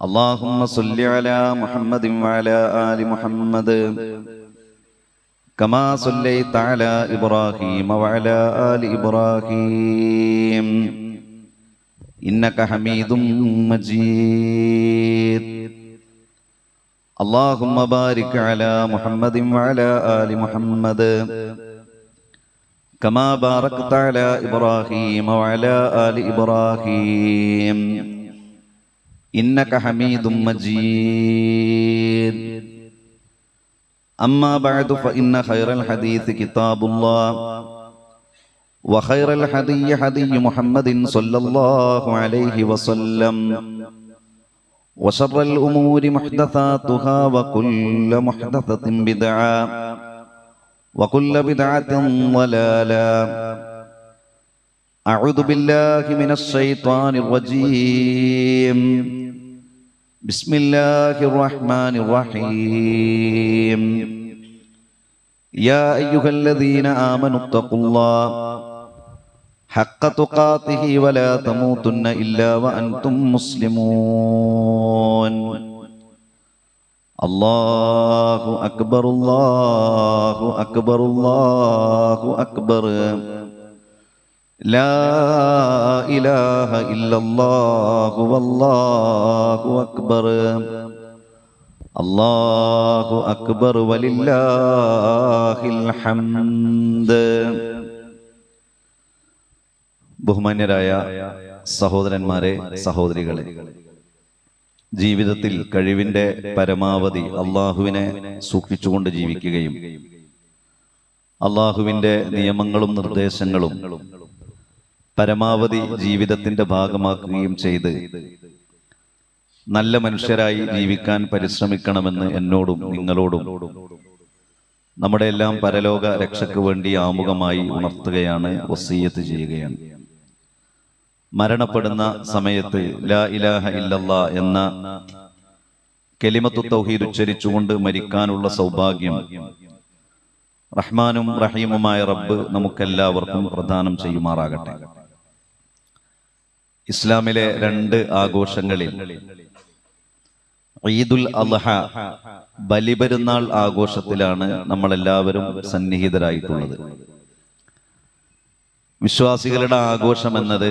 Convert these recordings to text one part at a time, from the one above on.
اللهم صل على محمد وعلى آل محمد كما صليت على إبراهيم وعلى آل إبراهيم إنك حميد مجيد. اللهم بارك على محمد وعلى آل محمد كما باركت على إبراهيم وعلى آل إبراهيم إنك حميد مجيد. أما بعد فإن خير الحديث كتاب الله وخير الهدي هدي محمد صلى الله عليه وسلم وشر الأمور محدثاتها وكل محدثة بدعة وكل بدعة ضلالة. أعوذ بالله من الشيطان الرجيم. بسم الله الرحمن الرحيم. يا أيها الذين آمنوا اتقوا الله حق تقاته ولا تموتن إلا وأنتم مسلمون. الله أكبر الله أكبر الله أكبر. لا إله إلا الله والله أكبر. الله أكبر ولله الحمد. ബഹുമാന്യരായ സഹോദരന്മാരെ, സഹോദരികളെ, ജീവിതത്തിൽ കഴിവിന്റെ പരമാവധി അള്ളാഹുവിനെ സൂക്ഷിച്ചുകൊണ്ട് ജീവിക്കുകയും അള്ളാഹുവിന്റെ നിയമങ്ങളും നിർദ്ദേശങ്ങളും പരമാവധി ജീവിതത്തിന്റെ ഭാഗമാക്കുകയും ചെയ്ത് നല്ല മനുഷ്യരായി ജീവിക്കാൻ പരിശ്രമിക്കണമെന്ന് എന്നോടും നിങ്ങളോടും നമ്മുടെ എല്ലാം പരലോക രക്ഷയ്ക്ക് വേണ്ടി ആമുഖമായി ഉണർത്തുകയാണ്, വസിയ്യത്ത് ചെയ്യുകയാണ്. മരണപ്പെടുന്ന സമയത്ത് ലാ ഇലാഹ ഇല്ലല്ലാ എന്ന കലിമത്തു തൗഹീദ് ഉച്ചരിച്ചുകൊണ്ട് മരിക്കാനുള്ള സൗഭാഗ്യം റഹ്മാനും റഹീമുമായ റബ്ബ് നമുക്കെല്ലാവർക്കും പ്രദാനം ചെയ്യുമാറാകട്ടെ. ഇസ്ലാമിലെ രണ്ട് ആഘോഷങ്ങളിൽ ഈദുൽ അദ്ഹ, ബലിപെരുന്നാൾ ആഘോഷത്തിലാണ് നമ്മളെല്ലാവരും സന്നിഹിതരായിട്ടുള്ളത്. വിശ്വാസികളുടെ ആഘോഷം എന്നത്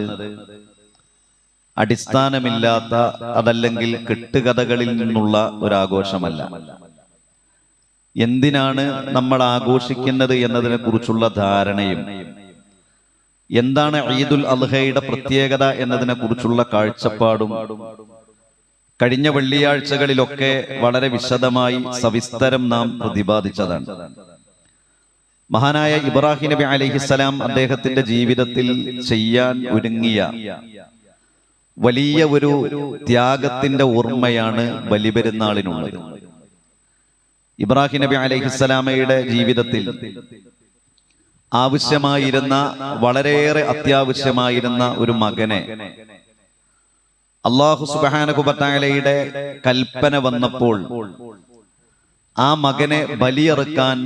അടിസ്ഥാനമില്ലാത്ത, അതല്ലെങ്കിൽ കെട്ടുകഥകളിൽ നിന്നുള്ള ഒരാഘോഷമല്ല. എന്തിനാണ് നമ്മൾ ആഘോഷിക്കുന്നത് എന്നതിനെ കുറിച്ചുള്ള ധാരണയും എന്താണ് ഈദുൽ അദ്ഹയുടെ പ്രത്യേകത എന്നതിനെ കുറിച്ചുള്ള കാഴ്ചപ്പാടും കഴിഞ്ഞ വെള്ളിയാഴ്ചകളിലൊക്കെ വളരെ വിശദമായി സവിസ്തരം നാം പ്രതിപാദിച്ചതാണ്. മഹാനായ ഇബ്രാഹിം നബി അലൈഹിസ്സലാം അദ്ദേഹത്തിന്റെ ജീവിതത്തിൽ ചെയ്യാൻ ഒരുങ്ങിയ വലിയ ഒരു ത്യാഗത്തിന്റെ ഓർമ്മയാണ് ബലിപെരുന്നാളിനുള്ളത്. ഇബ്രാഹിം നബി അലൈഹിസ്സലാമയുടെ ജീവിതത്തിൽ ആവശ്യമായിരുന്ന, വളരെയേറെ അത്യാവശ്യമായിരുന്ന ഒരു മകനെ അല്ലാഹു സുബ്ഹാനഹു വ തആലയുടെ കൽപ്പന വന്നപ്പോൾ ആ മകനെ ബലിയറുക്കാൻ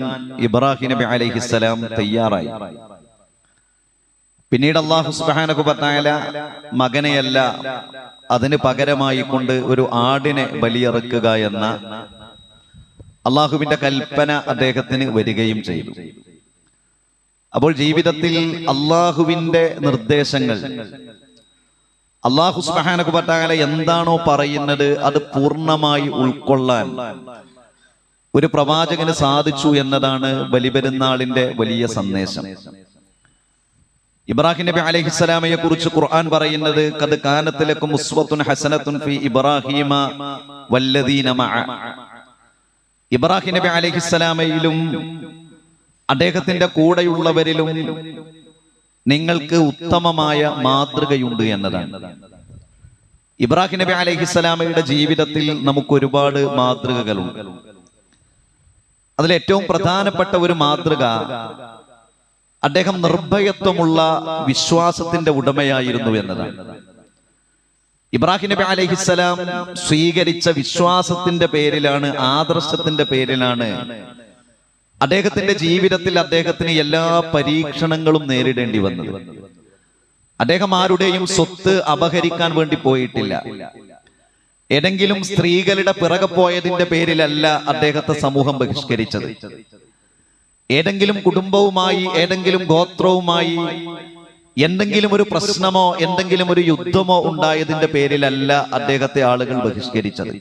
ഇബ്രാഹിം നബി അലൈഹിസ്സലാം തയ്യാറായി. പിന്നീട് അല്ലാഹു സുബ്ഹാനഹു വ തആല മകനെയല്ല, അതിന് പകരമായി കൊണ്ട് ഒരു ആടിനെ ബലിയറുക്കുക എന്ന അള്ളാഹുവിന്റെ കൽപ്പന അദ്ദേഹത്തിന് വരികയും ചെയ്തു. അപ്പോൾ ജീവിതത്തിൽ അള്ളാഹുവിന്റെ നിർദ്ദേശങ്ങൾ, അള്ളാഹു സുബ്ഹാനഹു വ തആല എന്താണോ പറയുന്നത് അത് പൂർണ്ണമായി ഉൾക്കൊള്ളാൻ ഒരു പ്രവാചകന് സാധിച്ചു എന്നതാണ് ബലിപെരുന്നാളിന്റെ വലിയ സന്ദേശം. ഇബ്രാഹിം നബി അലൈഹിസ്സലാമയെ കുറിച്ച് ഖുർആൻ പറയുന്നത് ഖദ് കാനത് ലക്കും ഉസ്വത്തുൻ ഹസനത്തുൻ ഫീ ഇബ്രാഹീമ വല്ലദീന മഅ. ഇബ്രാഹിം നബി അലൈഹിസ്സലാമയിലും അദ്ദേഹത്തിന്റെ കൂടെയുള്ളവരിലും നിങ്ങൾക്ക് ഉത്തമമായ മാതൃകയുണ്ട് എന്നതാണ്. ഇബ്രാഹിം നബി അലൈഹിസ്സലാമയുടെ ജീവിതത്തിൽ നമുക്ക് ഒരുപാട് മാതൃകകളുണ്ട്. അതിലേറ്റവും പ്രധാനപ്പെട്ട ഒരു മാതൃക, അദ്ദേഹം നിർഭയത്വമുള്ള വിശ്വാസത്തിന്റെ ഉടമയായിരുന്നു എന്നതാണ്. ഇബ്രാഹിം നബി അലൈഹിസ്സലാം സ്വീകരിച്ച വിശ്വാസത്തിന്റെ പേരിലാണ്, ആദർശത്തിന്റെ പേരിലാണ് അദ്ദേഹത്തിന്റെ ജീവിതത്തിൽ അദ്ദേഹത്തിന് എല്ലാ പരീക്ഷണങ്ങളും നേരിടേണ്ടി വന്നത്. അദ്ദേഹം ആരുടെയും സ്വത്ത് അപഹരിക്കാൻ വേണ്ടി പോയിട്ടില്ല. ഏതെങ്കിലും സ്ത്രീകളുടെ പിറകെ പോയതിന്റെ പേരിലല്ല അദ്ദേഹത്തെ സമൂഹം ബഹിഷ്കരിച്ചത്. ഏതെങ്കിലും കുടുംബവുമായി, ഏതെങ്കിലും ഗോത്രവുമായി എന്തെങ്കിലും ഒരു പ്രശ്നമോ എന്തെങ്കിലും ഒരു യുദ്ധമോ ഉണ്ടായതിന്റെ പേരിലല്ല അദ്ദേഹത്തെ ആളുകൾ ബഹിഷ്കരിച്ചത്.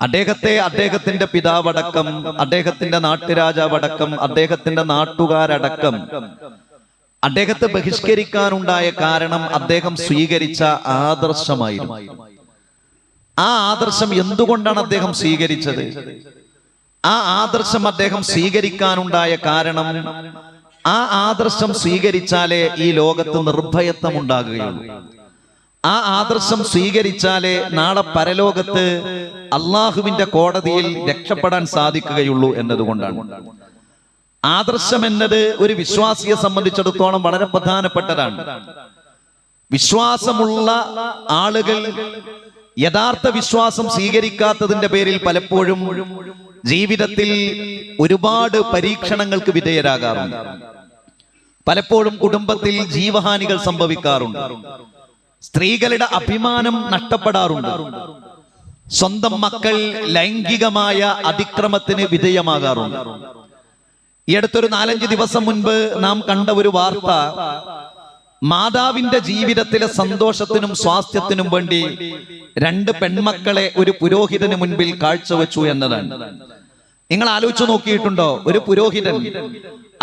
അദ്ദേഹത്തെ അദ്ദേഹത്തിന്റെ പിതാവടക്കം, അദ്ദേഹത്തിന്റെ നാട്ടുരാജാവടക്കം, അദ്ദേഹത്തിന്റെ നാട്ടുകാരടക്കം അദ്ദേഹത്തെ ബഹിഷ്കരിക്കാനുണ്ടായ കാരണം അദ്ദേഹം സ്വീകരിച്ച ആദർശമായിരുന്നു. ആ ആദർശം എന്തുകൊണ്ടാണ് അദ്ദേഹം സ്വീകരിച്ചത്? ആ ആദർശം അദ്ദേഹം സ്വീകരിക്കാനുണ്ടായ കാരണം, ആ ആദർശം സ്വീകരിച്ചാലേ ഈ ലോകത്ത് നിർഭയത്വം ഉണ്ടാകുകയുള്ളൂ. ആ ആദർശം സ്വീകരിച്ചാലേ നാളെ പരലോകത്ത് അള്ളാഹുവിന്റെ കോടതിയിൽ രക്ഷപ്പെടാൻ സാധിക്കുകയുള്ളൂ എന്നതുകൊണ്ടാണ്. ആദർശം എന്നത് ഒരു വിശ്വാസിയെ സംബന്ധിച്ചിടത്തോളം വളരെ പ്രധാനപ്പെട്ടതാണ്. വിശ്വാസമുള്ള ആളുകൾ യഥാർത്ഥ വിശ്വാസം സ്വീകരിക്കാത്തതിന്റെ പേരിൽ പലപ്പോഴും ജീവിതത്തിൽ ഒരുപാട് പരീക്ഷണങ്ങൾക്ക് വിധേയരാകാറുണ്ട്. പലപ്പോഴും കുടുംബത്തിൽ ജീവഹാനികൾ സംഭവിക്കാറുണ്ട്. സ്ത്രീകളുടെ അഭിമാനം നഷ്ടപ്പെടാറുണ്ട്. സ്വന്തം മക്കൾ ലൈംഗികമായ അതിക്രമത്തിന് വിധേയമാകാറുണ്ട്. ഈ അടുത്തൊരു 4-5 ദിവസം മുൻപ് നാം കണ്ട ഒരു വാർത്ത, മാതാവിന്റെ ജീവിതത്തിലെ സന്തോഷത്തിനും സ്വാസ്ഥ്യത്തിനും വേണ്ടി 2 പെൺമക്കളെ ഒരു പുരോഹിതന് മുൻപിൽ കാഴ്ചവെച്ചു എന്നതാണ്. നിങ്ങൾ ആലോചിച്ചു നോക്കിയിട്ടുണ്ടോ? ഒരു പുരോഹിതൻ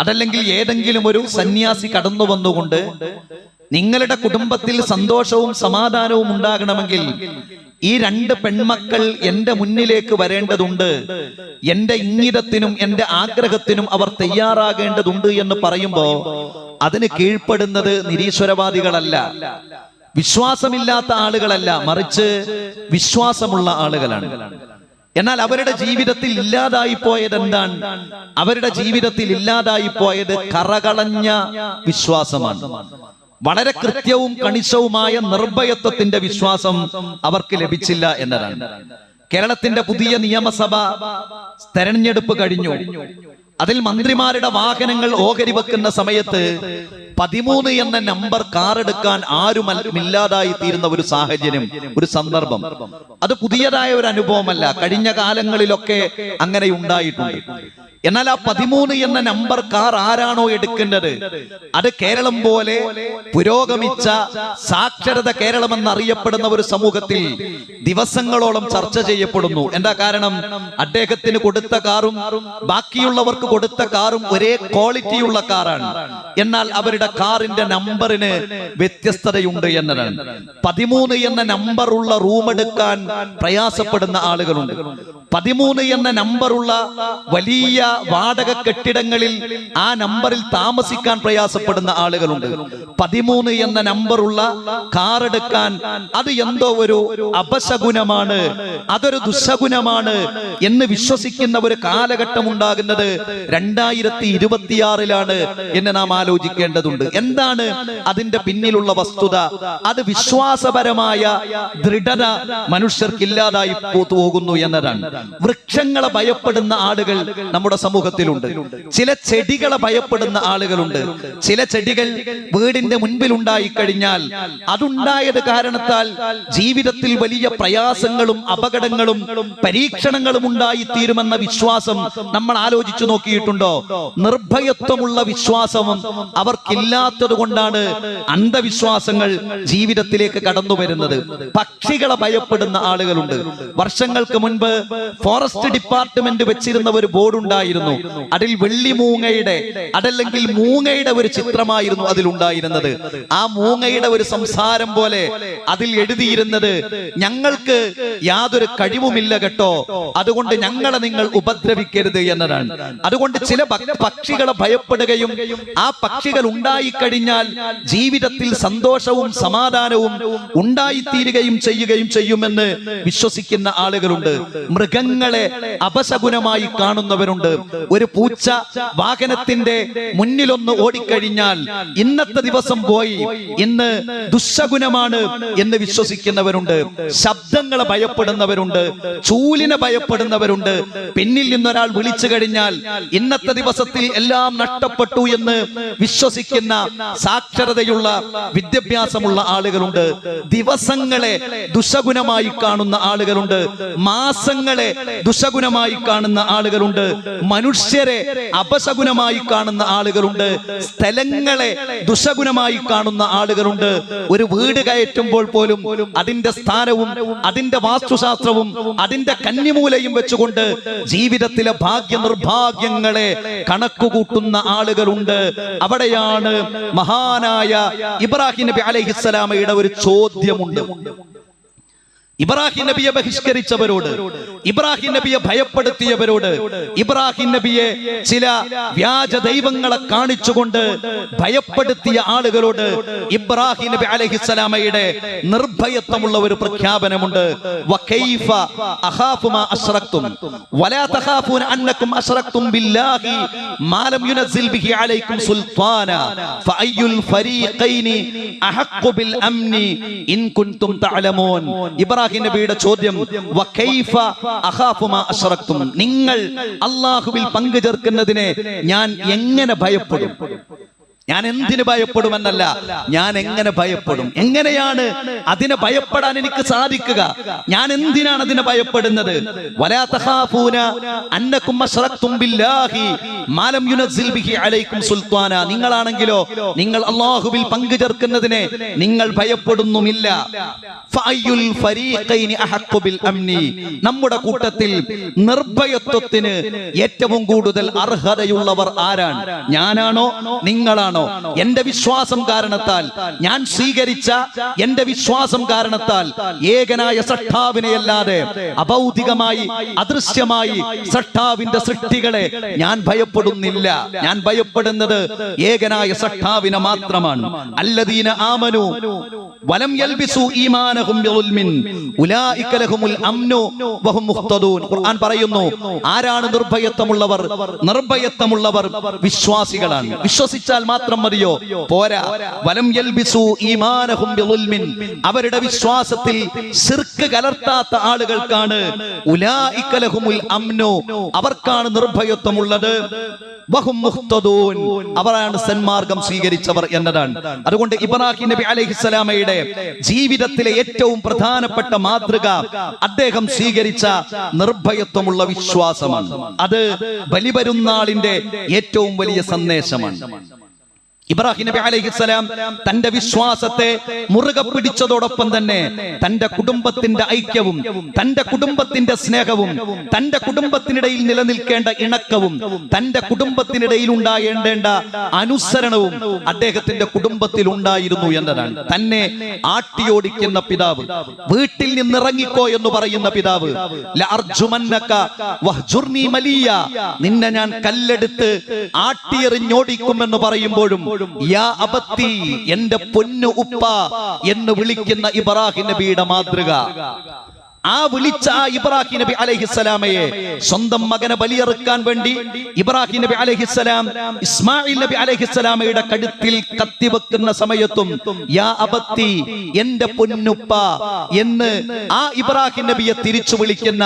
അതല്ലെങ്കിൽ ഏതെങ്കിലും ഒരു സന്യാസി കടന്നു വന്നുകൊണ്ട് നിങ്ങളുടെ കുടുംബത്തിൽ സന്തോഷവും സമാധാനവും ഉണ്ടാകണമെങ്കിൽ ഈ 2 പെൺമക്കൾ എന്റെ മുന്നിലേക്ക് വരേണ്ടതുണ്ട്, എന്റെ ഇംഗിതത്തിനും എന്റെ ആഗ്രഹത്തിനും അവർ തയ്യാറാകേണ്ടതുണ്ട് എന്ന് പറയുമ്പോ അതിന് കീഴ്പ്പെടുന്നത് നിരീശ്വരവാദികളല്ല, വിശ്വാസമില്ലാത്ത ആളുകളല്ല, മറിച്ച് വിശ്വാസമുള്ള ആളുകളാണ്. എന്നാൽ അവരുടെ ജീവിതത്തിൽ ഇല്ലാതായി പോയത് എന്താണ്? അവരുടെ ജീവിതത്തിൽ ഇല്ലാതായി പോയത് കറകളഞ്ഞ വിശ്വാസമാണ്. വളരെ കൃത്യവും കണിശവുമായ നിർഭയത്വത്തിന്റെ വിശ്വാസം അവർക്ക് ലഭിച്ചില്ല എന്നതാണ്. കേരളത്തിന്റെ പുതിയ നിയമസഭ തെരഞ്ഞെടുപ്പ് കഴിഞ്ഞു. അതിൽ മന്ത്രിമാരുടെ വാഹനങ്ങൾ ഓഹരി വെക്കുന്ന സമയത്ത് 13 എന്ന നമ്പർ കാർ എടുക്കാൻ ആരുമില്ലാതായി തീരുന്ന ഒരു സാഹചര്യം, ഒരു സന്ദർഭം. അത് പുതിയതായ ഒരു അനുഭവമല്ല, കഴിഞ്ഞ കാലങ്ങളിലൊക്കെ അങ്ങനെ ഉണ്ടായിട്ടുണ്ട്. എന്നാൽ ആ 13 എന്ന നമ്പർ കാർ ആരാണോ എടുക്കുന്നത്, അത് കേരളം പോലെ പുരോഗമിച്ച സാക്ഷരത കേരളം എന്നറിയപ്പെടുന്ന ഒരു സമൂഹത്തിൽ ദിവസങ്ങളോളം ചർച്ച ചെയ്യപ്പെടുന്നു. എന്താ കാരണം? അദ്ദേഹത്തിന് കൊടുത്ത കാറും ബാക്കിയുള്ളവർക്ക് കൊടുത്ത കാറും ഒരേ ക്വാളിറ്റിയുള്ള കാറാണ്. എന്നാൽ അവരുടെ കാറിന്റെ നമ്പറിന് വ്യത്യസ്തതയുണ്ട് എന്നതാണ്. 13 എന്ന നമ്പറുള്ള റൂം എടുക്കാൻ പ്രയാസപ്പെടുന്ന ആളുകളുണ്ട്. 13 എന്ന നമ്പറുള്ള വലിയ വാടക കെട്ടിടങ്ങളിൽ ആ നമ്പറിൽ താമസിക്കാൻ പ്രയാസപ്പെടുന്ന ആളുകളുണ്ട്. 13 എന്ന നമ്പറുള്ള കാർ എടുക്കാൻ അത് എന്തോ ഒരു അപശകുനമാണ്, അതൊരു ദുശകുനമാണ് എന്ന് വിശ്വസിക്കുന്ന ഒരു കാലഘട്ടം ഉണ്ടാകുന്നത് 2026-ലാണ് എന്ന് നാം ആലോചിക്കേണ്ടതുണ്ട്. എന്താണ് അതിന്റെ പിന്നിലുള്ള വസ്തുത? അത് വിശ്വാസപരമായ ദൃഢത മനുഷ്യർക്കില്ലാതായി പോകുന്നു എന്നതാണ്. വൃക്ഷങ്ങളെ ഭയപ്പെടുന്ന ആളുകൾ നമ്മുടെ സമൂഹത്തിലുണ്ട്. ചില ചെടികളെ ഭയപ്പെടുന്ന ആളുകളുണ്ട്. ചില ചെടികൾ വീടിന്റെ മുൻപിൽ ഉണ്ടായി കഴിഞ്ഞാൽ അതുണ്ടായത് കാരണത്താൽ ജീവിതത്തിൽ വലിയ പ്രയാസങ്ങളും അപകടങ്ങളും പരീക്ഷണങ്ങളും ഉണ്ടായിത്തീരുമെന്ന വിശ്വാസം നമ്മൾ ആലോചിച്ചു നോക്കിയിട്ടുണ്ടോ? നിർഭയത്വമുള്ള വിശ്വാസവും അവർക്കില്ലാത്തത് കൊണ്ടാണ് അന്ധവിശ്വാസങ്ങൾ ജീവിതത്തിലേക്ക് കടന്നു വരുന്നത്. പക്ഷികളെ ഭയപ്പെടുന്ന ആളുകളുണ്ട്. വർഷങ്ങൾക്ക് മുൻപ് ഫോറസ്റ്റ് ഡിപ്പാർട്ട്മെന്റ് വെച്ചിരുന്ന ഒരു ബോർഡ് ഉണ്ടായിരുന്നു. അതിൽ വെള്ളിമൂങ്ങയുടെ അതല്ലെങ്കിൽ മൂങ്ങയുടെ ഒരു ചിത്രമായിരുന്നു അതിലുണ്ടായിരുന്നത്. ആ മൂങ്ങയുടെ ഒരു സംസാരം പോലെ അതിൽ എഴുതിയിരുന്നത്, ഞങ്ങൾക്ക് യാതൊരു കഴിവുമില്ല കേട്ടോ, അതുകൊണ്ട് ഞങ്ങളെ നിങ്ങൾ ഉപദ്രവിക്കരുത് എന്നതാണ്. അതുകൊണ്ട് ചില പക്ഷികളെ ഭയപ്പെടുകയും ആ പക്ഷികൾ ഉണ്ടായിക്കഴിഞ്ഞാൽ ജീവിതത്തിൽ സന്തോഷവും സമാധാനവും ഉണ്ടായിത്തീരുകയും ചെയ്യുമെന്ന് വിശ്വസിക്കുന്ന ആളുകളുണ്ട്. മൃഗങ്ങളെ അപശകുനമായി കാണുന്നവരുണ്ട്. ഒരു പൂച്ച വാഹനത്തിന്റെ മുന്നിലൊന്ന് ഓടിക്കഴിഞ്ഞാൽ ഇന്നത്തെ ദിവസം പോയി, ഇന്ന് ദുശകുനമാണ് എന്ന് വിശ്വസിക്കുന്നവരുണ്ട്. ശബ്ദങ്ങളെ ഭയപ്പെടുന്നവരുണ്ട്, ചൂലിനെ ഭയപ്പെടുന്നവരുണ്ട്. പിന്നിൽ നിന്നൊരാൾ വിളിച്ചു കഴിഞ്ഞാൽ ഇന്നത്തെ ദിവസത്തിൽ എല്ലാം നഷ്ടപ്പെട്ടു എന്ന് വിശ്വസിക്കുന്ന സാക്ഷരതയുള്ള വിദ്യാഭ്യാസമുള്ള ആളുകളുണ്ട്. ദിവസങ്ങളെ ദുശകുനമായി കാണുന്ന ആളുകളുണ്ട്, മാസങ്ങളെ ദുശകുനമായി കാണുന്ന ആളുകളുണ്ട്, മനുഷ്യരെ അപശകുനമായി കാണുന്ന ആളുകളുണ്ട്, സ്ഥലങ്ങളെ ദുശകുനമായി കാണുന്ന ആളുകളുണ്ട്. ഒരു വീട് കയറ്റുമ്പോൾ പോലും അതിന്റെ സ്ഥാനവും അതിന്റെ വാസ്തുശാസ്ത്രവും അതിന്റെ കന്നിമൂലയും വെച്ചുകൊണ്ട് ജീവിതത്തിലെ ഭാഗ്യ നിർഭാഗ്യങ്ങളെ കണക്കുകൂട്ടുന്ന ആളുകളുണ്ട്. അവിടെയാണ് മഹാനായ ഇബ്രാഹിം നബി അലൈഹിസ്സലാമയുടെ ഒരു ചോദ്യമുണ്ട്. ഇബ്രാഹിം നബിയെ ബഹിഷ്കരിച്ചവരോട്, ഇബ്രാഹിം നബിയെ ഭയപ്പെടുത്തിയവരോട്, ഇബ്രാഹിം നബിയെ ചില വ്യാജ ദൈവങ്ങളെ കാണിച്ചുകൊണ്ട് ഭയപ്പെടുത്തിയ ആളുകളോട് ഇബ്രാഹിം നബി അലൈഹിസ്സലാമയുടെ നിർഭയത്വമുള്ള ഒരു പ്രഖ്യാപനമുണ്ട്. വകൈഫ അഖാഫു മാ അശ്റക്തും വലാ തഖാഫൂന അന്നകും അശ്റക്തും ബില്ലാഹി മാ ലം യുനസിൽ ബിഹി അലൈക്കും സുൽത്താന ഫഅയ്യുൽ ഫരീഖൈനി അഹഖു ബിൽ അംനി ഇൻ കുൻതും തഅലമൂൻ. ഇബ്രാഹിം നബിയുടെ ചോദ്യം, വകൈഫ അഖാഫു മാ അശ്റക്തും, നിങ്ങൾ അല്ലാഹുവിൽ പങ്കു ചേർക്കുന്നതിനെ ഞാൻ എങ്ങനെ ഭയപ്പെടും? ഞാൻ എന്തിനു ഭയപ്പെടുമെന്നല്ല, ഞാൻ എങ്ങനെ ഭയപ്പെടും? എങ്ങനെയാണ് അതിനെ ഭയപ്പെടാൻ എനിക്ക് സാധിക്കുക? ഞാൻ എന്തിനാണ് അതിനെ ഭയപ്പെടുന്നത്? വലാ തഖാഫൂന അന്നകും അശ്റക്തും ബില്ലാഹി മാ ലം യുനസിൽ ബിഹി അലൈക്കും സുൽത്താന, നിങ്ങളാണെങ്കിലോ നിങ്ങൾ അല്ലാഹുവിൽ പങ്കു ചേർക്കുന്നതിനെ നിങ്ങൾ ഭയപ്പെടുന്നുമില്ല. ഫഅയ്യുൽ ഫരീഖൈനി അഹഖു ബിൽ അംനി, നമ്മുടെ കൂട്ടത്തിൽ നിർഭയത്വത്തിന് ഏറ്റവും കൂടുതൽ അർഹതയുള്ളവർ ആരാണ്? ഞാനാണോ നിങ്ങളാണോ? എന്റെ വിശ്വാസം കാരണത്താൽ, ഞാൻ സ്വീകരിച്ച എന്റെ വിശ്വാസം കാരണത്താൽ ഏകനായ സൃഷ്ടാവിനെ അല്ലാതെ അഭൗതികമായി അദൃശ്യമായി സൃഷ്ടാവിന്റെ സൃഷ്ടികളെ ഞാൻ ഭയപ്പെടുന്നില്ല. ഞാൻ ഭയപ്പെടുന്നത് ഏകനായ സൃഷ്ടാവിനെ മാത്രമാണ്. അല്ലദീന ആമനു വലം യൽബിസു ഈമാനഹും ബിളുൽമിൻ ഉലൈക ലഹുമുൽ അംനു വഹും മുഹ്തദൂൻ. ഖുർആൻ പറയുന്നു, ആരാണ് നിർഭയത്വമുള്ളവർ? നിർഭയത്വമുള്ളവർ വിശ്വാസികളാണ്. വിശ്വസിച്ചാൽ മാത്രം മതിയോ? പോരാ. വലം യൽബിസു ഈമാനഹും ബിളുൽമിൻ, അവരുടെ വിശ്വാസത്തിൽ ശിർക്ക് കലർത്താത്ത ആളുകൾക്കാണ് ഉലൈക ലഹുമുൽ അംനു, അവർക്കാണ് നിർഭയത്വമുള്ളത്. വഹും മുഹ്തദൂൻ, അവരാണ് സന്മാർഗം സ്വീകരിച്ചവർ എന്നതാണ്. അതുകൊണ്ട് ഇബ്രാഹിം നബി അലൈഹിസ്സലാമയുടെ ജീവിതത്തിലെ ഏറ്റവും പ്രധാനപ്പെട്ട മാതൃക അദ്ദേഹം സ്വീകരിച്ച നിർഭയത്വമുള്ള വിശ്വാസമാണ്. അത് ബലിപെരുന്നാളിന്റെ ഏറ്റവും വലിയ സന്ദേശമാണ്. ഇബ്രാഹിം നബി അലൈഹിസ്സലാം തന്റെ വിശ്വാസത്തെ മുറുകെ പിടിച്ചതോടൊപ്പം തന്നെ തന്റെ കുടുംബത്തിന്റെ ഐക്യവും തന്റെ കുടുംബത്തിന്റെ സ്നേഹവും തന്റെ കുടുംബത്തിനിടയിൽ നിലനിൽക്കേണ്ട ഇണക്കവും തന്റെ കുടുംബത്തിനിടയിൽ ഉണ്ടാകേണ്ട അനുസരണവും അദ്ദേഹത്തിന്റെ കുടുംബത്തിൽ ഉണ്ടായിരുന്നു എന്നതാണ്. തന്നെ ആട്ടിയോടിക്കുന്ന പിതാവ്, വീട്ടിൽ നിന്നിറങ്ങിക്കോ എന്ന് പറയുന്ന പിതാവ്, ലഅർജുമന്നക വഹ്ജുർനി മലിയ, നിന്നെ ഞാൻ കല്ലെടുത്ത് ആട്ടിയെറിഞ്ഞോടിക്കുമെന്ന് പറയുമ്പോഴും യാ അബത്തി, എന്റെ പൊന്നു ഉപ്പ എന്ന് വിളിക്കുന്ന ഇബ്രാഹിം നബിയുടെ മാതൃക, ആ വിളിച്ച ഇബ്രാഹിം നബി അലൈഹിസ്സലാമയെ സ്വന്തം മകനെ ബലിയറുക്കാൻ വേണ്ടി ഇബ്രാഹിം നബി അലൈഹിസ്സലാം ഇസ്മായിൽ നബി അലൈഹിസ്സലാമയുടെ കഴുത്തിൽ കത്തിവെക്കുന്ന സമയത്തും യാ അബത്തി, എന്റെ പൊന്നുപ്പ എന്ന് ആ ഇബ്രാഹിം നബിയെ തിരിച്ചു വിളിക്കുന്ന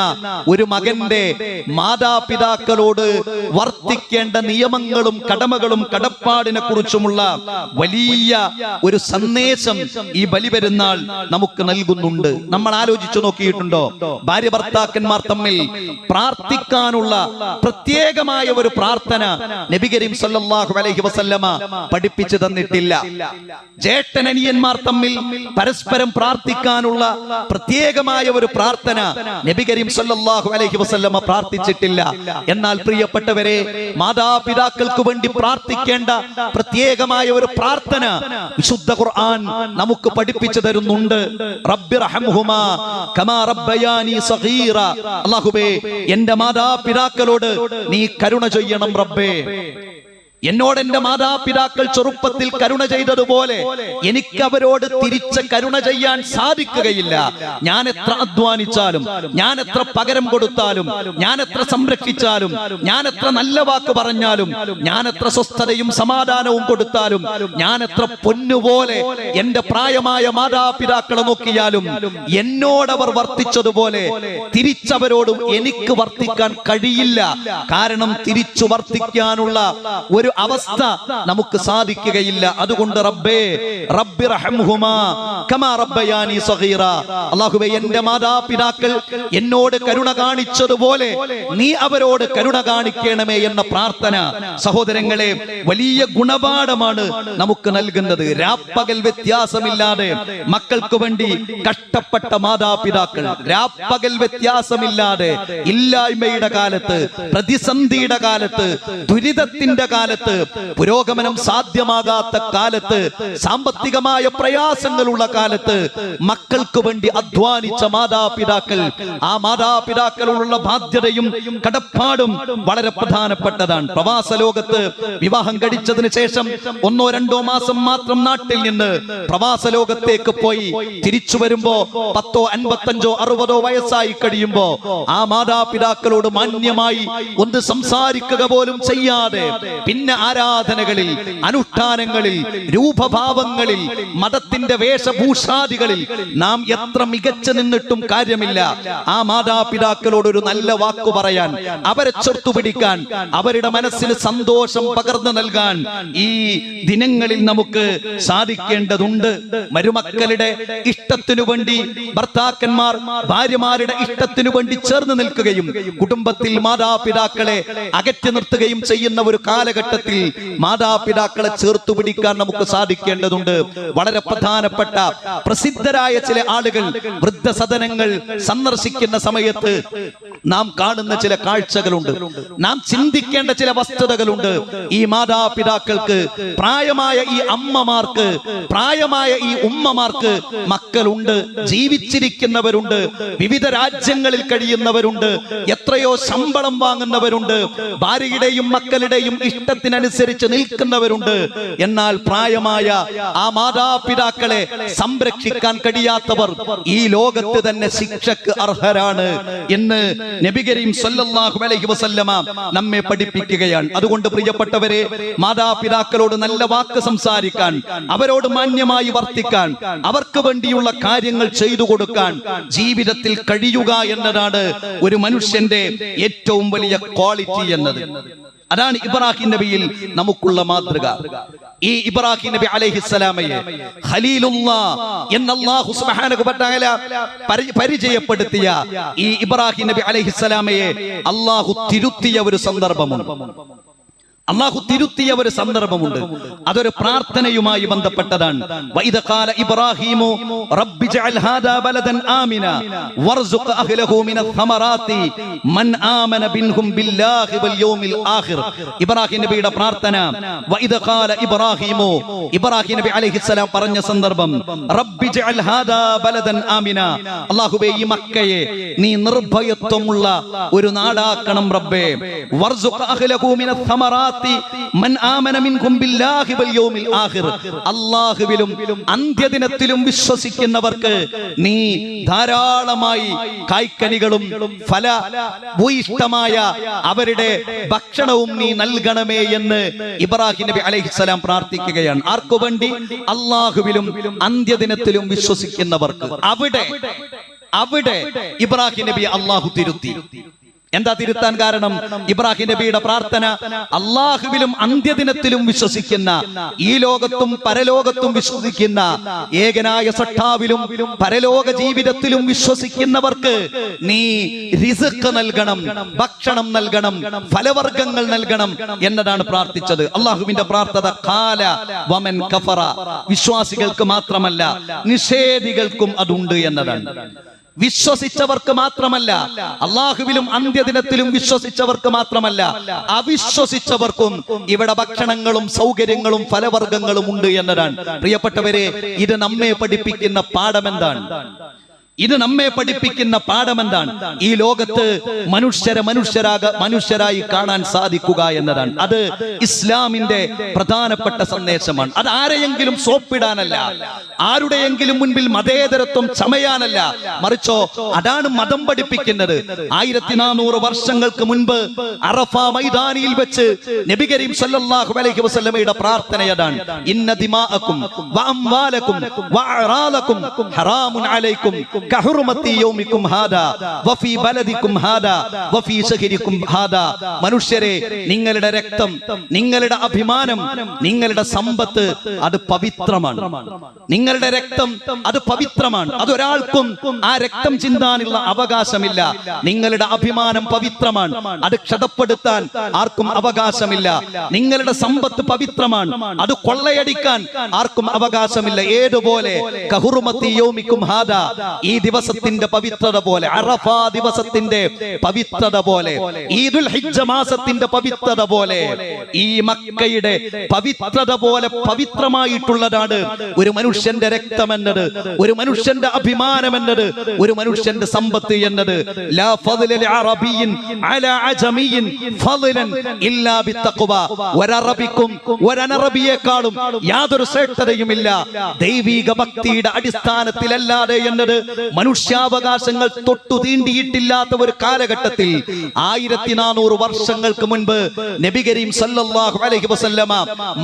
ഒരു മകന്റെ മാതാപിതാക്കളോട് വർത്തിക്കേണ്ട നിയമങ്ങളും കടമകളും കടപ്പാടിനെ കുറിച്ചുമുള്ള വലിയ ഒരു സന്ദേശം ഈ ബലിപെരുന്നാൾ നമുക്ക് നൽകുന്നുണ്ട്. നമ്മൾ ആലോചിച്ചു നോക്കിയിട്ടുണ്ട്, ഭാര്യ ഭർത്താക്കന്മാർ തമ്മിൽ പ്രാർത്ഥിക്കാനുള്ള പ്രത്യേകമായ ഒരു പ്രാർത്ഥന നബി കരീം സല്ലല്ലാഹു അലൈഹി വസല്ലമ പഠിപ്പിച്ചു തന്നിട്ടില്ല. ജേഷ്ഠനനിയന്മാർ തമ്മിൽ പരസ്പരം പ്രാർത്ഥിക്കാനുള്ള പ്രത്യേകമായ ഒരു പ്രാർത്ഥന നബി കരീം സല്ലല്ലാഹു അലൈഹി വസല്ലമ പ്രാർത്ഥിച്ചിട്ടില്ല. എന്നാൽ പ്രിയപ്പെട്ടവരെ, മാതാപിതാക്കൾക്ക് വേണ്ടി പ്രാർത്ഥിക്കേണ്ട പ്രത്യേകമായ ഒരു പ്രാർത്ഥന വിശുദ്ധ ഖുർആൻ നമുക്ക് പഠിപ്പിച്ചു തരുന്നുണ്ട്. റബ്ബിർഹംഹുമാ കമാ റബ്ബയാനി സഗീറ, അല്ലാഹുവേ എന്റെ മാതാപിതാക്കളോട് നീ കരുണ ചെയ്യണം റബ്ബേ. എന്നോട് എന്റെ മാതാപിതാക്കൾ ചെറുപ്പത്തിൽ കരുണ ചെയ്തതുപോലെ എനിക്ക് അവരോട് തിരിച്ച് കരുണ ചെയ്യാൻ സാധിക്കുകയില്ല. ഞാൻ എത്ര അധ്വാനിച്ചാലും, ഞാൻ എത്ര പകരം കൊടുത്താലും, ഞാൻ എത്ര സംരക്ഷിച്ചാലും, ഞാൻ എത്ര നല്ല വാക്ക് പറഞ്ഞാലും, ഞാൻ എത്ര സ്വസ്ഥതയും സമാധാനവും കൊടുത്താലും, ഞാൻ എത്ര പൊന്നുപോലെ എന്റെ പ്രായമായ മാതാപിതാക്കളെ നോക്കിയാലും എന്നോടവർ വർത്തിച്ചതുപോലെ തിരിച്ചവരോടും എനിക്ക് വർത്തിക്കാൻ കഴിയില്ല. കാരണം തിരിച്ചു വർത്തിക്കാനുള്ള ഒരു അവസ്ഥ നമുക്ക് സാധിക്കുകയില്ല. അതുകൊണ്ട് റബ്ബി റഹ്മുഹുമാ കമാ റബ്ബയാനി സഗീറ, അല്ലാഹുവേ എന്റെ മാതാപിതാക്കൾ എന്നോട് കരുണ കാണിച്ചതുപോലെ നീ അവരോട് കരുണ കാണിക്കണമേ എന്ന പ്രാർത്ഥന സഹോദരങ്ങളെ വലിയ ഗുണപാഠമാണ് നമുക്ക് നൽകുന്നത്. രാപ്പകൽ വ്യത്യാസമില്ലാതെ മക്കൾക്ക് വേണ്ടി കഷ്ടപ്പെട്ട മാതാപിതാക്കൾ, രാപ്പകൽ വ്യത്യാസമില്ലാതെ ഇല്ലായ്മയുടെ കാലത്ത്, പ്രതിസന്ധിയുടെ കാലത്ത്, ദുരിതത്തിന്റെ കാലത്ത്, പുരോഗമനം സാധ്യമാകാത്ത കാലത്ത്, സാമ്പത്തികമായ പ്രയാസങ്ങളുള്ള കാലത്ത് മക്കൾക്ക് വേണ്ടി അധ്വാനിച്ച മാതാപിതാക്കൾ, ആ മാതാപിതാക്കളോടുള്ള ബാധ്യതയും കടപ്പാടും വളരെ പ്രധാനപ്പെട്ടതാണ്. പ്രവാസ ലോകത്ത് വിവാഹം കഴിച്ചതിന് ശേഷം 1-2 മാസം മാത്രം നാട്ടിൽ നിന്ന് പ്രവാസ ലോകത്തേക്ക് പോയി തിരിച്ചു വരുമ്പോ 10, 55, 60 വയസ്സായി കഴിയുമ്പോ ആ മാതാപിതാക്കളോട് മാന്യമായി ഒന്ന് സംസാരിക്കുക പോലും ചെയ്യാതെ പിന്നെ ആരാധനകളിൽ, അനുഷ്ഠാനങ്ങളിൽ, രൂപഭാവങ്ങളിൽ, മതത്തിന്റെ വേഷഭൂഷാദികളിൽ നാം എത്ര മികച്ചു നിന്നിട്ടും കാര്യമില്ല. ആ മാതാപിതാക്കളോട് ഒരു നല്ല വാക്കു പറയാൻ, അവരെ ചേർത്തുപിടിക്കാൻ, അവരുടെ മനസ്സിന് സന്തോഷം പകർന്നു നൽകാൻ ഈ ദിനങ്ങളിൽ നമുക്ക് സാധിക്കേണ്ടതുണ്ട്. മരുമക്കളുടെ ഇഷ്ടത്തിനു വേണ്ടി ഭർത്താക്കന്മാർ ഭാര്യമാരുടെ ഇഷ്ടത്തിനു വേണ്ടി ചേർന്ന് നിൽക്കുകയും കുടുംബത്തിൽ മാതാപിതാക്കളെ അകറ്റി നിർത്തുകയും ചെയ്യുന്ന ഒരു കാലഘട്ടത്തിൽ മാതാപിതാക്കളെ ചേർത്തു പിടിക്കാൻ നമുക്ക് സാധിക്കേണ്ടതുണ്ട്. വളരെ പ്രധാനപ്പെട്ട പ്രസിദ്ധരായ ചില ആളുകൾ വൃദ്ധസദനങ്ങൾ സന്ദർശിക്കുന്ന സമയത്ത് നാം കാണുന്ന ചില കാഴ്ചകളുണ്ട്, നാം ചിന്തിക്കേണ്ട ചില വസ്തുതകളുണ്ട്. ഈ മാതാപിതാക്കൾക്ക്, പ്രായമായ ഈ അമ്മമാർക്ക്, പ്രായമായ ഈ ഉമ്മമാർക്ക് മക്കളുണ്ട്, ജീവിച്ചിരിക്കുന്നവരുണ്ട്, വിവിധ രാജ്യങ്ങളിൽ കഴിയുന്നവരുണ്ട്, എത്രയോ ശമ്പളം വാങ്ങുന്നവരുണ്ട്, ഭാര്യയുടെയും മക്കളുടെയും ഇഷ്ടത്തിനനുസരിച്ച് നിൽക്കുന്നവരുണ്ട്. എന്നാൽ പ്രായമായ ആ മാതാപിതാക്കളെ സംരക്ഷിക്കാൻ കഴിയാത്തവർ ഈ ലോകത്ത് തന്നെ ശിക്ഷക്ക് അർഹരാണ് എന്ന് നബി കരീം സല്ലല്ലാഹു അലൈഹി വസല്ലമ നമ്മെ പഠിപ്പിക്കുകയാണ്. അതുകൊണ്ട് പ്രിയപ്പെട്ടവരെ, മാതാപിതാക്കളോട് നല്ല വാക്ക് സംസാരിക്കാൻ, അവരോട് മാന്യമായി വർത്തിക്കാൻ, അവർക്ക് വേണ്ടിയുള്ള കാര്യങ്ങൾ ചെയ്തു കൊടുക്കാൻ ജീവിതത്തിൽ കഴിയുക എന്നതാണ് ഒരു മനുഷ്യന്റെ ഏറ്റവും വലിയ ക്വാളിറ്റി എന്നത്. അതാണ് ഇബ്രാഹിം നബിയിൽ നമുക്കുള്ള മാതൃക. ഈ ഇബ്രാഹിം നബി അലൈഹിസ്സലാമയെ ഖലീലുല്ലാഹ് എന്ന അല്ലാഹു സുബ്ഹാനഹു വ തആല പരിചയപ്പെടുത്തിയ ഈ ഇബ്രാഹിം നബി അലൈഹിസ്സലാമയെ അല്ലാഹു തിരുത്തിയ ഒരു സന്ദർഭമുണ്ട്. അല്ലാഹു തിരുത്തിയ ഒരു സന്ദർഭമുണ്ട്. അതൊരു പ്രാർത്ഥനയുമായി ബന്ധപ്പെട്ടതാണ്. വഇദ ഖാല ഇബ്രാഹീമു റബ്ബി ജഅൽ ഹാദാ ബലദൻ ആമിന വർസുഖ് അഹ്ലഹു മിനസ് സമറാത്തി മൻ ആമന ബിൻഹും ബില്ലാഹി വൽ യൗമിൽ ആഖിർ. ഇബ്രാഹിം നബിയുടെ പ്രാർത്ഥന. വഇദ ഖാല ഇബ്രാഹീമു, ഇബ്രാഹിം നബി അലൈഹിസ്സലാം പറഞ്ഞ സന്ദർഭം, റബ്ബി ജഅൽ ഹാദാ ബലദൻ ആമിന, അല്ലാഹുവേ ഈ മക്കയെ നീ നിർഭയത്വമുള്ള ഒരു നാടാക്കണം റബ്ബേ. വർസുഖ് അഹ്ലഹു മിനസ് സമറാത്തി മൻ ആമന മിൻകും ബില്ലാഹി വൽ യൗമിൽ ആഖിർ, അല്ലാഹുവിലും അന്ത്യദിനത്തിലും വിശ്വസിക്കുന്നവർക്ക് നീ ധാരാളമായി കായ്ക്കനികളും ഫലഭൂയിഷ്ടമായ അവരുടെ ഭക്ഷണവും നീ നൽകണമേ എന്ന് ഇബ്രാഹിം നബി അലൈഹിസ്സലാം പ്രാർത്ഥിക്കുകയാണ്. ആർക്കു വേണ്ടി? അല്ലാഹുവിലും അന്ത്യദിനത്തിലും വിശ്വസിക്കുന്നവർക്ക്. അവിടെ ഇബ്രാഹിം നബി അല്ലാഹു തിരുത്തി. എന്താ തിരുത്താൻ കാരണം? ഇബ്രാഹിം നബിയുടെ പ്രാർത്ഥന അല്ലാഹുവിലും അന്ത്യദിനത്തിലും വിശ്വസിക്കുന്ന, ഈ ലോകത്തും പരലോകത്തും വിശ്വസിക്കുന്ന, ഏകനായ സട്ടാവിലും പരലോക ജീവിതത്തിലും വിശ്വസിക്കുന്നവർക്ക് നീ റിസ്ക് നൽകണം, ഭക്ഷണം നൽകണം, ഫലവർഗ്ഗങ്ങൾ നൽകണം എന്നതാണ് പ്രാർത്ഥിച്ചത്. അല്ലാഹുവിന്റെ പ്രാർത്ഥന ഖാല വമൻ കഫറ, വിശ്വാസികൾക്ക് മാത്രമല്ല നിഷേധികൾക്കും അതുണ്ട് എന്നതാണ്. വിശ്വസിച്ചവർക്ക് മാത്രമല്ല, അല്ലാഹുവിലും അന്ത്യദിനത്തിലും വിശ്വസിച്ചവർക്ക് മാത്രമല്ല, അവിശ്വസിച്ചവർക്കും ഇവിടെ ഭക്ഷണങ്ങളും സൗകര്യങ്ങളും ഫലവർഗ്ഗങ്ങളും ഉണ്ട് എന്നതാണ്. പ്രിയപ്പെട്ടവരെ, ഇത് നമ്മെ പഠിപ്പിക്കുന്ന പാഠം എന്താണ്? ഇത് നമ്മെ പഠിപ്പിക്കുന്ന പാഠം എന്താണ്? ഈ ലോകത്ത് മനുഷ്യരായി കാണാൻ സാധിക്കുക എന്നതാണ്. അത് ഇസ്ലാമിന്റെ പ്രധാനപ്പെട്ട സന്ദേശമാണ്. അത് ആരെയെങ്കിലും സോപ്പിടാനല്ല, ആരുടെയെങ്കിലും മുൻപിൽ മതേതരത്വം ചമയാനല്ല, മറിച്ചോ അതാണ് മതം പഠിപ്പിക്കുന്നത്. 1400 വർഷങ്ങൾക്ക് മുൻപ് അറഫ മൈതാനിയിൽ വെച്ച് നബി കരീം സല്ലല്ലാഹു അലൈഹി വസല്ലമയുടെ പ്രാർത്ഥനയതാണ്. ഇന്ന ദിമാഅക്കും വഅംവാലക്കും വഅറാലക്കും ഹറാമുൻ അലൈക്കും കഹുർമത്തി യൗമിക്കും ഹാദാ വഫീ ബലദിക്കും ഹാദാ വഫീ ശഹരിക്കും ഹാദാ. മനുഷ്യരെ, നിങ്ങളുടെ രക്തം, നിങ്ങളുടെ അഭിമാനം, നിങ്ങളുടെ സമ്പത്ത് അത് പവിത്രമാണ്. നിങ്ങളുടെ രക്തം അത് പവിത്രമാണ്. അതൊരാൾക്കും ആ രക്തം ചിന്താനുള്ള അവകാശമില്ല. നിങ്ങളുടെ അഭിമാനം പവിത്രമാണ്, അത് ക്ഷതപ്പെടുത്താൻ ആർക്കും അവകാശമില്ല. നിങ്ങളുടെ സമ്പത്ത് പവിത്രമാണ്, അത് കൊള്ളയടിക്കാൻ ആർക്കും അവകാശമില്ല. ഏതുപോലെ കഹുർമത്തി യൗമിക്കും ഹാദാ, ഈ ദിവസത്തിന്റെ പവിത്രത പോലെ, അറഫ ദിവസത്തിന്റെ പവിത്രത പോലെ, ഈദുൽ ഹിജ്ജ മാസത്തിന്റെ പവിത്രത പോലെ, ഈ മക്കയുടെ പവിത്രത പോലെ പവിത്രമായിട്ടുള്ളതാണ് ഒരു മനുഷ്യന്റെ രക്തം എന്നത്, ഒരു മനുഷ്യന്റെ അഭിമാനം എന്നത്, ഒരു മനുഷ്യന്റെ സമ്പത്ത് എന്നത്. ലാ ഫദ്ല ലിഅറബിയ്യിൻ അലാ അജമിയ്യിൻ ഫദ്ലൻ ഇല്ലാ ബിത്തഖ്വ. ഒരറബിക്കും ഒരനറബിയേക്കാളും യാതൊരു ശ്രേഷ്ഠതയുമില്ല ദൈവിക ഭക്തിയുടെ അടിസ്ഥാനത്തിലല്ലാതെ എന്നത് മനുഷ്യാവകാശങ്ങൾ തൊട്ടു തീണ്ടിയിട്ടില്ലാത്ത ഒരു കാലഘട്ടത്തിൽ 1400 വർഷങ്ങൾക്ക് മുൻപ് നബി കരീം സല്ലല്ലാഹു അലൈഹി വസല്ലമ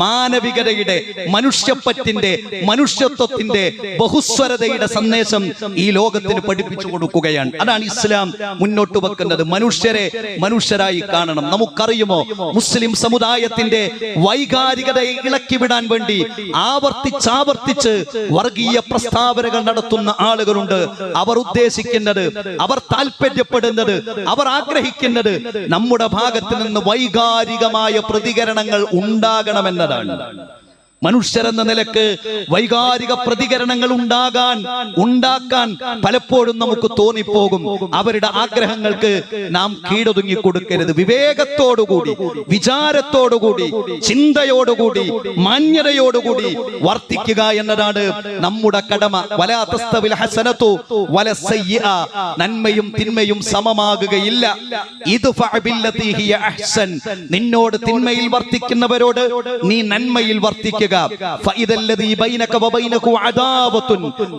മാനവികതയുടെ, മനുഷ്യപ്പറ്റിന്റെ, മനുഷ്യത്വത്തിന്റെ, ബഹുസ്വരതയുടെ സന്ദേശം ഈ ലോകത്തിന് പഠിപ്പിച്ചു കൊടുക്കുകയാണ്. അതാണ് ഇസ്ലാം മുന്നോട്ട് വെക്കുന്നത്. മനുഷ്യരെ മനുഷ്യരായി കാണണം. നമുക്കറിയുമോ, മുസ്ലിം സമുദായത്തിന്റെ വൈകാരികതയെ ഇളക്കിവിടാൻ വേണ്ടി ആവർത്തിച്ചാവർത്തിച്ച് വർഗീയ പ്രസ്താവനകൾ നടത്തുന്ന ആളുകളുണ്ട്. അവർ ഉദ്ദേശിക്കുന്നത്, അവർ താല്പര്യപ്പെടുന്നത്, അവർ ആഗ്രഹിക്കുന്നത് നമ്മുടെ ഭാഗത്ത് നിന്ന് വൈകാരികമായ പ്രതികരണങ്ങൾ ഉണ്ടാകണമെന്നതാണ്. മനുഷ്യരെന്ന നിലക്ക് വൈകാരിക പ്രതികരണങ്ങൾ ഉണ്ടാക്കാൻ പലപ്പോഴും നമുക്ക് തോന്നിപ്പോകും. അവരുടെ ആഗ്രഹങ്ങൾക്ക് നാം കീഴൊതുങ്ങി കൊടുക്കരുത്. വിവേകത്തോടുകൂടി, വിചാരത്തോടുകൂടി, ചിന്തയോടുകൂടി, മാന്യതയോടുകൂടി വർത്തിക്കുക എന്നതാണ് നമ്മുടെ കടമ. വലാ തസ്തവിൽ ഹസനതു വല സയ്യിഅ, നന്മയും തിന്മയും സമമാകുകയില്ല. ഇദ്ഫഅ ബില്ലതി ഹിയ അഹ്സൻ, നിന്നോട് തിന്മയിൽ വർത്തിക്കുന്നവരോട് നീ നന്മയിൽ വർത്തിക്കുക.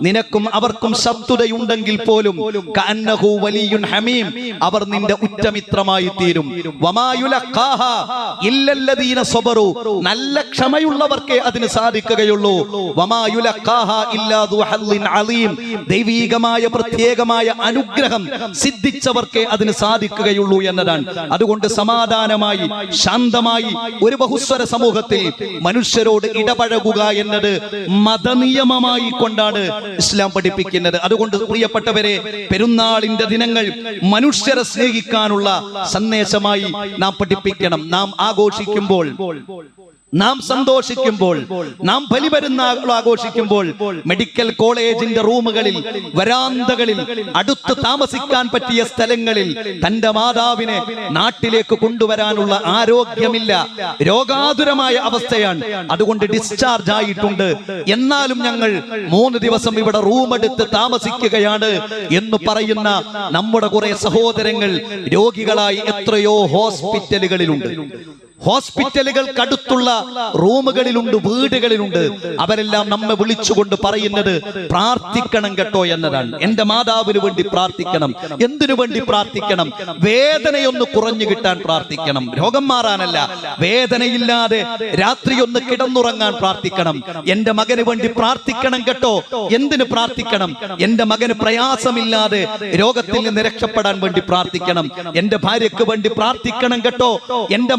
നിനക്കും അവർക്കും ശത്രുതയുണ്ടെങ്കിൽ പോലും അവർ നിന്റെ ഉറ്റമിത്രമായി തീരും. നല്ല ക്ഷമയുള്ളവർക്കേ അതിന് സാധിക്കുകയുള്ളൂ. ദൈവീകമായ പ്രത്യേകമായ അനുഗ്രഹം സിദ്ധിച്ചവർക്കേ അതിന് സാധിക്കുകയുള്ളൂ എന്നതാണ്. അതുകൊണ്ട് സമാധാനമായി, ശാന്തമായി ഒരു ബഹുസ്വര സമൂഹത്തിൽ മനുഷ്യരോട് ഇടപഴകുക എന്നത് മതനിയമമായി കൊണ്ടാണ് ഇസ്ലാം പഠിപ്പിക്കുന്നത്. അതുകൊണ്ട് പ്രിയപ്പെട്ടവരെ, പെരുന്നാളിന്റെ ദിനങ്ങൾ മനുഷ്യരെ സ്നേഹിക്കാനുള്ള സന്ദേശമായി നാം പഠിപ്പിക്കണം. നാം ആഘോഷിക്കുമ്പോൾ, നാം സന്തോഷിക്കുമ്പോൾ, നാം ബലിപെരുന്നാൾ ആഘോഷിക്കുമ്പോൾ മെഡിക്കൽ കോളേജിന്റെ റൂമുകളിൽ, വരാന്തകളിൽ, അടുത്ത് താമസിക്കാൻ പറ്റിയ സ്ഥലങ്ങളിൽ തന്റെ മാതാവിനെ നാട്ടിലേക്ക് കൊണ്ടുവരാനുള്ള ആരോഗ്യമില്ല, രോഗാതുരമായ അവസ്ഥയാണ്, അതുകൊണ്ട് ഡിസ്ചാർജ് ആയിട്ടുണ്ട്, എന്നാലും ഞങ്ങൾ 3 ദിവസം ഇവിടെ റൂം എടുത്ത് താമസിക്കുകയാണ് എന്ന് പറയുന്ന നമ്മുടെ കുറെ സഹോദരങ്ങൾ രോഗികളായി എത്രയോ ഹോസ്പിറ്റലുകളിലുണ്ട്. ഹോസ്പിറ്റലുകൾക്കടുത്തുള്ള റൂമുകളിലുണ്ട്, വീടുകളിലുണ്ട്. അവരെല്ലാം നമ്മെ വിളിച്ചുകൊണ്ട് പറയുന്നത് പ്രാർത്ഥിക്കണം കേട്ടോ എന്നതാണ്. എന്റെ മാതാവിന് വേണ്ടി പ്രാർത്ഥിക്കണം. എന്തിനു വേണ്ടി പ്രാർത്ഥിക്കണം? വേദനയൊന്ന് കുറഞ്ഞു കിട്ടാൻ പ്രാർത്ഥിക്കണം. രോഗം മാറാനല്ല, വേദനയില്ലാതെ രാത്രി ഒന്ന് കിടന്നുറങ്ങാൻ പ്രാർത്ഥിക്കണം. എന്റെ മകന് വേണ്ടി പ്രാർത്ഥിക്കണം കേട്ടോ. എന്തിനു പ്രാർത്ഥിക്കണം? എന്റെ മകന് പ്രയാസമില്ലാതെ രോഗത്തിൽ നിന്ന് രക്ഷപ്പെടാൻ വേണ്ടി പ്രാർത്ഥിക്കണം. എന്റെ ഭാര്യക്ക് വേണ്ടി പ്രാർത്ഥിക്കണം കേട്ടോ. എന്റെ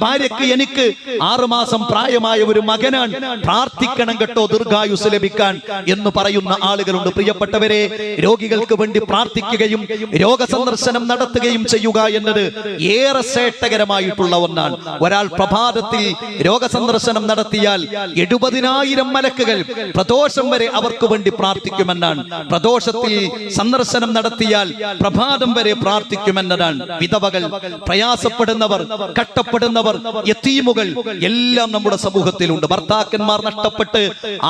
ഭാര്യക്ക്, എനിക്ക് 6 മാസം പ്രായമായ ഒരു മകനാണ്, പ്രാർത്ഥിക്കണം കേട്ടോ ദീർഘായുസ് ലഭിക്കാൻ എന്ന് പറയുന്ന ആളുകളുണ്ട്. പ്രിയപ്പെട്ടവരെ, രോഗികൾക്ക് വേണ്ടി പ്രാർത്ഥിക്കുകയും രോഗസന്ദർശനം നടത്തുകയും ചെയ്യുക എന്നത് ഏറെ ശ്രേഷ്ഠകരമായിട്ടുള്ള ഒന്നാണ്. ഒരാൾ പ്രഭാതത്തിൽ രോഗസന്ദർശനം നടത്തിയാൽ 70,000 മലക്കുകൾ പ്രദോഷം വരെ അവർക്ക് വേണ്ടി പ്രാർത്ഥിക്കുമെന്നാണ്. പ്രദോഷത്തിൽ സന്ദർശനം നടത്തിയാൽ പ്രഭാതം വരെ പ്രാർത്ഥിക്കുമെന്നതാണ്. വിധവകൾ, പ്രയാസപ്പെടുന്നവർ, കഷ്ടപ്പെടുന്നവർ, യതീമുകൾ എല്ലാം നമ്മുടെ സമൂഹത്തിലുണ്ട്. ഭർത്താക്കന്മാർ നഷ്ടപ്പെട്ട്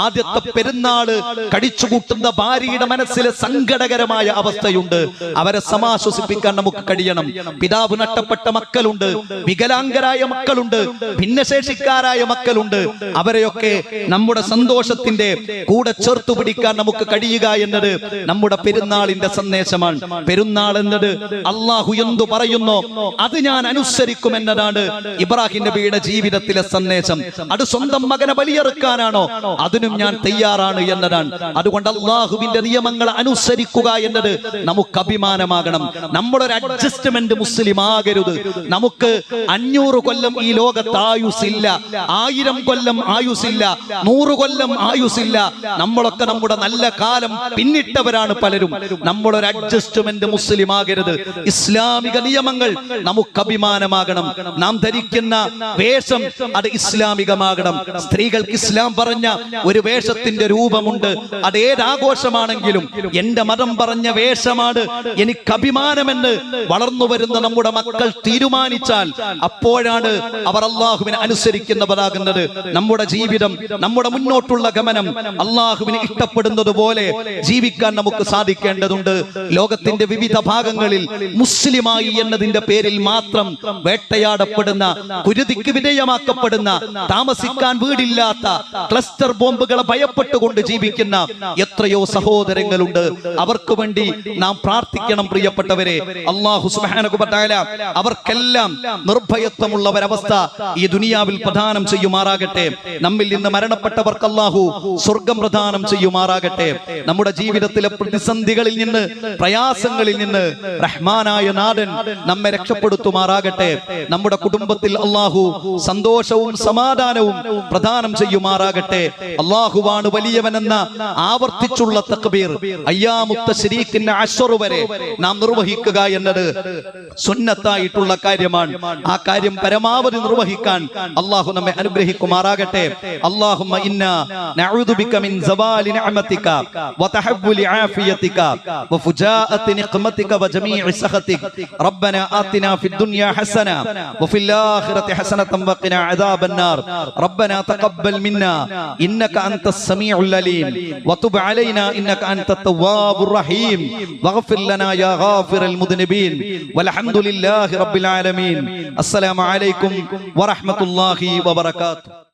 ആദ്യത്തെ പെരുന്നാള് കഴിച്ചുകൂട്ടുന്ന ഭാര്യയുടെ മനസ്സിലെ സങ്കടകരമായ അവസ്ഥയുണ്ട്. അവരെ സമാശ്വസിപ്പിക്കാൻ നമുക്ക് കഴിയണം. പിതാവ് നഷ്ടപ്പെട്ട മക്കളുണ്ട്, വികലാംഗരായ മക്കളുണ്ട്, ഭിന്നശേഷിക്കാരായ മക്കളുണ്ട്. അവരെയൊക്കെ നമ്മുടെ സന്തോഷത്തിന്റെ കൂടെ ചേർത്തു പിടിക്കാൻ നമുക്ക് കഴിയുക എന്നത് നമ്മുടെ പെരുന്നാളിന്റെ സന്ദേശമാണ്. പെരുന്നാൾ എന്നത് അള്ളാഹു എന്തു പറയുന്നു അത് ഞാൻ അനുസരിക്കും എന്നതാണ് ഇബ്രാഹിം നബിയുടെ ജീവിതത്തിലെ സന്ദേശം. അത് സ്വന്തം മകനെ ബലിയെറുക്കാനാണോ, അതിനും ഞാൻ തയ്യാറാണ് എന്നതാണ്. അതുകൊണ്ട് അള്ളാഹുവിന്റെ നിയമങ്ങൾ അനുസരിക്കുക എന്നത് നമുക്ക് അഭിമാനമാകണം. നമ്മളൊരു അഡ്ജസ്റ്റ്മെന്റ് മുസ്ലിം ആകരുത്. നമുക്ക് 500 കൊല്ലം ഈ ലോകത്ത് ആയുസില്ല, 1000 കൊല്ലം ആയുസില്ല, 100 കൊല്ലം ആയുസില്ല. നമ്മളൊക്കെ നമ്മുടെ നല്ല കാലം പിന്നിട്ടവരാണ് പലരും. നമ്മളൊരു അഡ്ജസ്റ്റ്മെന്റ് മുസ്ലിം ആകരുത്. ഇസ്ലാമിക നിയമങ്ങൾ നമുക്ക് അഭിമാനമാകണം. നാം ധരിക്കുന്ന വേഷം അത് ഇസ്ലാമികമാകണം. സ്ത്രീകൾക്ക് ഇസ്ലാം പറഞ്ഞ ഒരു വേഷത്തിന്റെ രൂപമുണ്ട്. അത് ഏതാഘോഷമാണെങ്കിലും എന്റെ മതം പറഞ്ഞ വേഷമാണ് എനിക്ക് അഭിമാനമെന്ന് വളർന്നു വരുന്ന നമ്മുടെ മക്കൾ തീരുമാനിച്ചാൽ അപ്പോഴാണ് അവർ അള്ളാഹുവിനെ അനുസരിക്കുന്നവരാകുന്നത്. നമ്മുടെ ജീവിതം, നമ്മുടെ മുന്നോട്ടുള്ള ഗമനം അള്ളാഹുവിനെ ഇഷ്ടപ്പെടുന്നത് പോലെ ജീവിക്കാൻ നമുക്ക് സാധിക്കേണ്ടതുണ്ട്. ലോകത്തിന്റെ വിവിധ ഭാഗങ്ങളിൽ മുസ്ലിമായി എന്നതിന്റെ പേരിൽ മാത്രം വേട്ടയാടപ്പെടുന്ന, കുരുതിക്ക് വിധേയമാക്കപ്പെടുന്ന, താമസിക്കാൻ വീടില്ലാത്ത, ക്ലസ്റ്റർ ബോംബുകളെ ഭയപ്പെട്ടുകൊണ്ട് ജീവിക്കുന്ന എത്രയോ സഹോദരങ്ങളുണ്ട്. അവർക്ക് വേണ്ടി നാം പ്രാർത്ഥിക്കണം പ്രിയപ്പെട്ടവരെ. അല്ലാഹു സുബ്ഹാനഹു വ തആല അവർക്കെല്ലാം നിർഭയത്വമുള്ള ഒരവസ്ഥ ഈ ദുനിയാവിൽ പ്രദാനം ചെയ്യുമാറാകട്ടെ. നമ്മിൽ നിന്ന് മരണപ്പെട്ടവർക്ക് അല്ലാഹു സ്വർഗം പ്രദാനം ചെയ്യുമാറാകട്ടെ. നമ്മുടെ ജീവിതത്തിലെ പ്രതിസന്ധികളിൽ നിന്ന്, പ്രയാസങ്ങളിൽ നിന്ന് റഹ്മാനായ നാഥൻ നമ്മെ രക്ഷപ്പെടുത്തുമാറാകട്ടെ. നമ്മുടെ കുടുംബത്തിൽ അല്ലാഹു സന്തോഷവും സമാധാനവും പ്രദാനം ചെയ്യുമാറാകട്ടെ. അല്ലാഹുവാണ് വലിയവനെന്ന ആവർത്തിച്ചുള്ള തക്ബീർ അയ്യാമുത്ത ശരീക്കിന്റെ അശ്വർ വരെ നാം നിർവഹിക്കുക എന്നത് സുന്നത്തായിട്ടുള്ള കാര്യമാണ്. ആ കാര്യം പരമാവധി നിർവഹിക്കാൻ അല്ലാഹു നമ്മെ അനുഗ്രഹിക്കുമാറാകട്ടെ. അല്ലാഹുമ്മ ഇന്നാ നഊദു ബിക മിൻ സവാലി നിഅമതിക വതഹവ്വുലി ആഫിയതിക വഫുജാഅതി നിഖ്മതിക വജമീഇ സഖതിക റബ്ബനാ ആതിനാ ഫിദ് ദുനിയാ ഹസന വഫിൽ ആഖിറതി ഹസനതൻ വഖിനാ അദാബൻ നാർ റബ്ബനാ തഖബ്ബൽ മിന്നാ ഇന്നക അൻതസ് സമീഉൽ അലീം വതുബ് അലൈനാ ഇന്നക അൻതത് തവ്വാബുർ റഹീം വഗ്ഫിർ ലനാ യാ ഗാഫിറൽ മുദ്നിബീൻ വൽഹംദുലില്ലാഹി റബ്ബിൽ ആലമീൻ. അസ്സലാമു അലൈക്കും വറഹ്മത്തുള്ളാഹി വബറകാതുഹു.